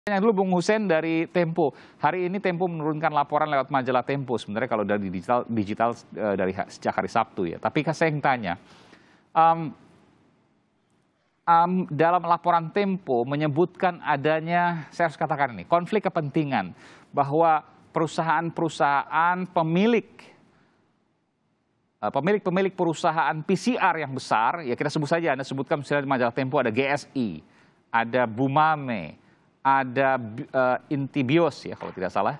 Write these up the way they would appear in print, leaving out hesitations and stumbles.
Tanya dulu Bung Hussein dari Tempo. Hari ini Tempo menurunkan laporan lewat majalah Tempo. Sebenarnya kalau dari digital sejak hari Sabtu ya. Tapi saya yang tanya, um, dalam laporan Tempo menyebutkan adanya, saya harus katakan ini, konflik kepentingan bahwa perusahaan-perusahaan pemilik perusahaan PCR yang besar, ya kita sebut saja, Anda sebutkan misalnya di majalah Tempo ada GSI, ada Bumame, ada Intibios ya kalau tidak salah,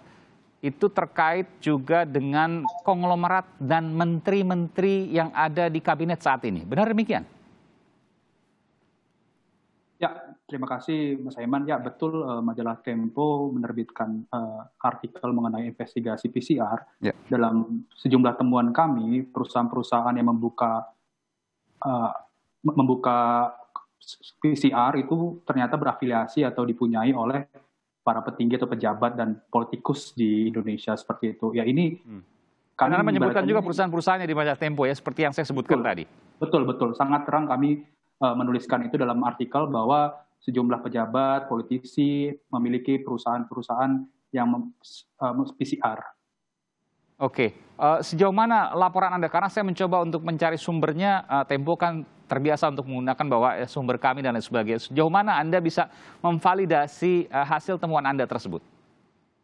itu terkait juga dengan konglomerat dan menteri-menteri yang ada di kabinet saat ini. Benar demikian? Ya, terima kasih Mas Aiman. Ya, betul majalah Tempo menerbitkan artikel mengenai investigasi PCR. Ya. Dalam sejumlah temuan kami, perusahaan-perusahaan yang membuka PCR itu ternyata berafiliasi atau dipunyai oleh para petinggi atau pejabat dan politikus di Indonesia seperti itu. Ya ini karena menyebutkan juga perusahaan-perusahaannya di majalah Tempo ya, seperti yang saya sebutkan tadi. Betul, sangat terang kami menuliskan itu dalam artikel bahwa sejumlah pejabat, politisi memiliki perusahaan-perusahaan yang PCR. Oke, sejauh mana laporan Anda? Karena saya mencoba untuk mencari sumbernya, Tempo kan terbiasa untuk menggunakan bahwa sumber kami dan lain sebagainya. Sejauh mana Anda bisa memvalidasi hasil temuan Anda tersebut?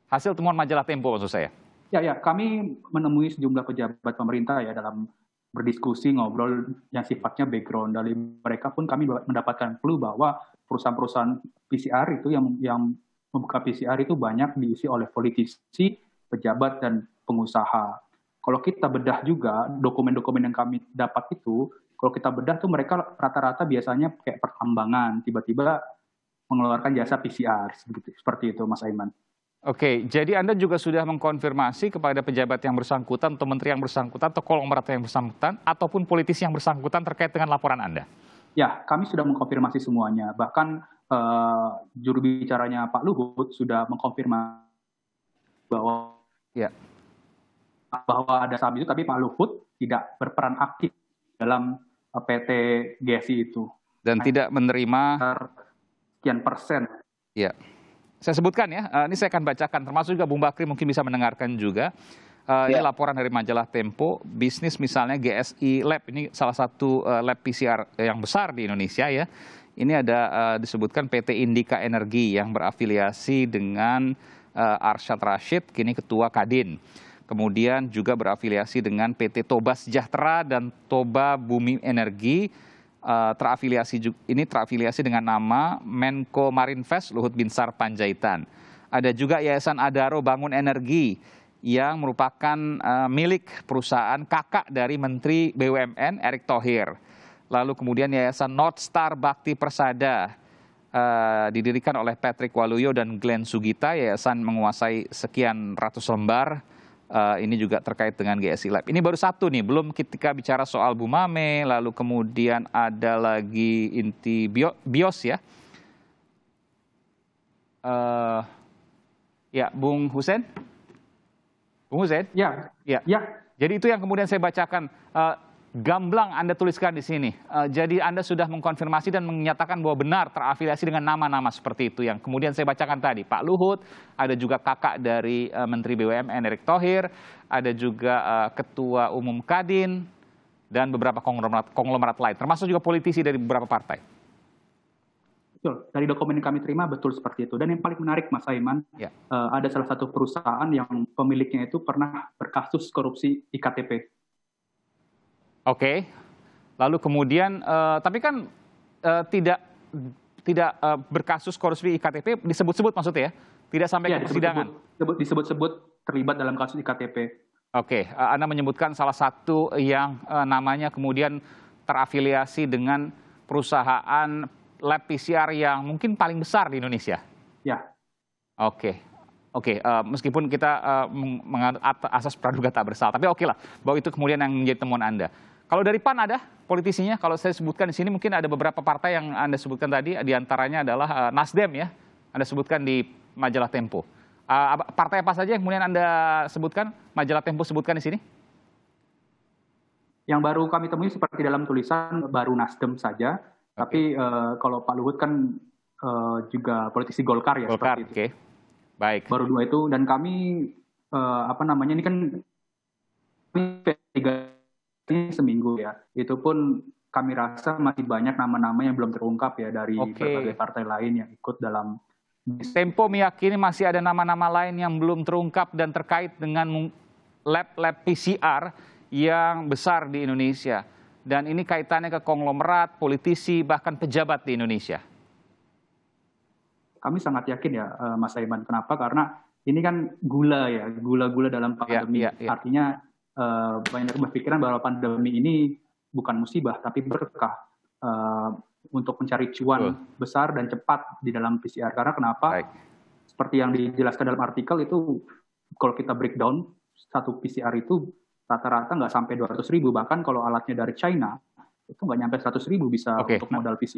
Hasil temuan majalah Tempo maksud saya. Ya, kami menemui sejumlah pejabat pemerintah ya dalam berdiskusi, ngobrol yang sifatnya background. Dari mereka pun kami mendapatkan clue bahwa perusahaan-perusahaan PCR itu yang membuka PCR itu banyak diisi oleh politisi, pejabat, dan pengusaha. Kalau kita bedah juga dokumen-dokumen yang kami dapat itu, kalau kita bedah tuh mereka rata-rata biasanya kayak pertambangan, tiba-tiba mengeluarkan jasa PCR, seperti itu Mas Aiman. Oke, jadi Anda juga sudah mengkonfirmasi kepada pejabat yang bersangkutan atau menteri yang bersangkutan atau konglomerat yang bersangkutan ataupun politisi yang bersangkutan terkait dengan laporan Anda? Ya, kami sudah mengkonfirmasi semuanya. Bahkan juru bicaranya Pak Luhut sudah mengkonfirmasi bahwa ada saham itu, tapi Pak Luhut tidak berperan aktif dalam PT GSI itu. Dan tidak menerima sekian persen. Ya. Saya sebutkan ya, ini saya akan bacakan, termasuk juga Bung Bakri mungkin bisa mendengarkan juga. Ini laporan dari majalah Tempo, bisnis misalnya GSI Lab, ini salah satu lab PCR yang besar di Indonesia ya. Ini ada disebutkan PT Indika Energi yang berafiliasi dengan Arsyad Rashid, kini Ketua Kadin. Kemudian juga berafiliasi dengan PT Toba Sejahtera dan Toba Bumi Energi. Terafiliasi dengan nama Menko Marinvest Luhut Binsar Panjaitan. Ada juga Yayasan Adaro Bangun Energi yang merupakan milik perusahaan kakak dari Menteri BUMN Erick Thohir. Lalu kemudian Yayasan North Star Bakti Persada didirikan oleh Patrick Waluyo dan Glenn Sugita. Yayasan menguasai sekian ratus lembar. Ini juga terkait dengan GSI Lab. Ini baru satu nih, belum ketika bicara soal Bumame, lalu kemudian ada lagi Intibios ya. Ya, Bung Hussein? Bung Hussein? Ya. Jadi itu yang kemudian saya bacakan. Gamblang Anda tuliskan di sini. Jadi Anda sudah mengkonfirmasi dan menyatakan bahwa benar terafiliasi dengan nama-nama seperti itu yang kemudian saya bacakan tadi. Pak Luhut, ada juga kakak dari Menteri BUMN Erick Thohir, ada juga Ketua Umum Kadin, dan beberapa konglomerat lain, termasuk juga politisi dari beberapa partai. Betul, dari dokumen yang kami terima betul seperti itu. Dan yang paling menarik Mas Aiman, ada salah satu perusahaan yang pemiliknya itu pernah berkasus korupsi IKTP. Oke, lalu kemudian, tapi kan tidak berkasus korupsi IKTP, disebut-sebut maksudnya ya? Tidak sampai ke persidangan? Disebut-sebut terlibat dalam kasus IKTP. Oke, Anda menyebutkan salah satu yang namanya kemudian terafiliasi dengan perusahaan lab PCR yang mungkin paling besar di Indonesia? Ya. Oke, meskipun kita menganut asas praduga tak bersalah, tapi oke lah, bahwa itu kemudian yang menjadi temuan Anda. Kalau dari PAN ada politisinya, kalau saya sebutkan di sini mungkin ada beberapa partai yang Anda sebutkan tadi, diantaranya adalah Nasdem ya, Anda sebutkan di majalah Tempo. Partai apa saja yang kemudian Anda sebutkan, majalah Tempo sebutkan di sini? Yang baru kami temui seperti dalam tulisan baru Nasdem saja, tapi kalau Pak Luhut kan juga politisi Golkar ya. Golkar, seperti itu. oke. Baik. Baru 2 itu, dan kami ini kan investigasi seminggu ya. Itu pun kami rasa masih banyak nama-nama yang belum terungkap ya dari berbagai partai lain yang ikut dalam. Tempo meyakini masih ada nama-nama lain yang belum terungkap dan terkait dengan lab PCR yang besar di Indonesia. Dan ini kaitannya ke konglomerat, politisi, bahkan pejabat di Indonesia. Kami sangat yakin ya, Mas Aiman. Kenapa? Karena ini kan gula dalam pandemi. Artinya banyak berpikiran bahwa pandemi ini bukan musibah, tapi berkah untuk mencari cuan besar dan cepat di dalam PCR. Karena kenapa? Seperti yang dijelaskan dalam artikel itu, kalau kita breakdown, satu PCR itu rata-rata nggak sampai 200.000. Bahkan kalau alatnya dari China, itu nggak nyampe 100.000 bisa untuk modal PCR.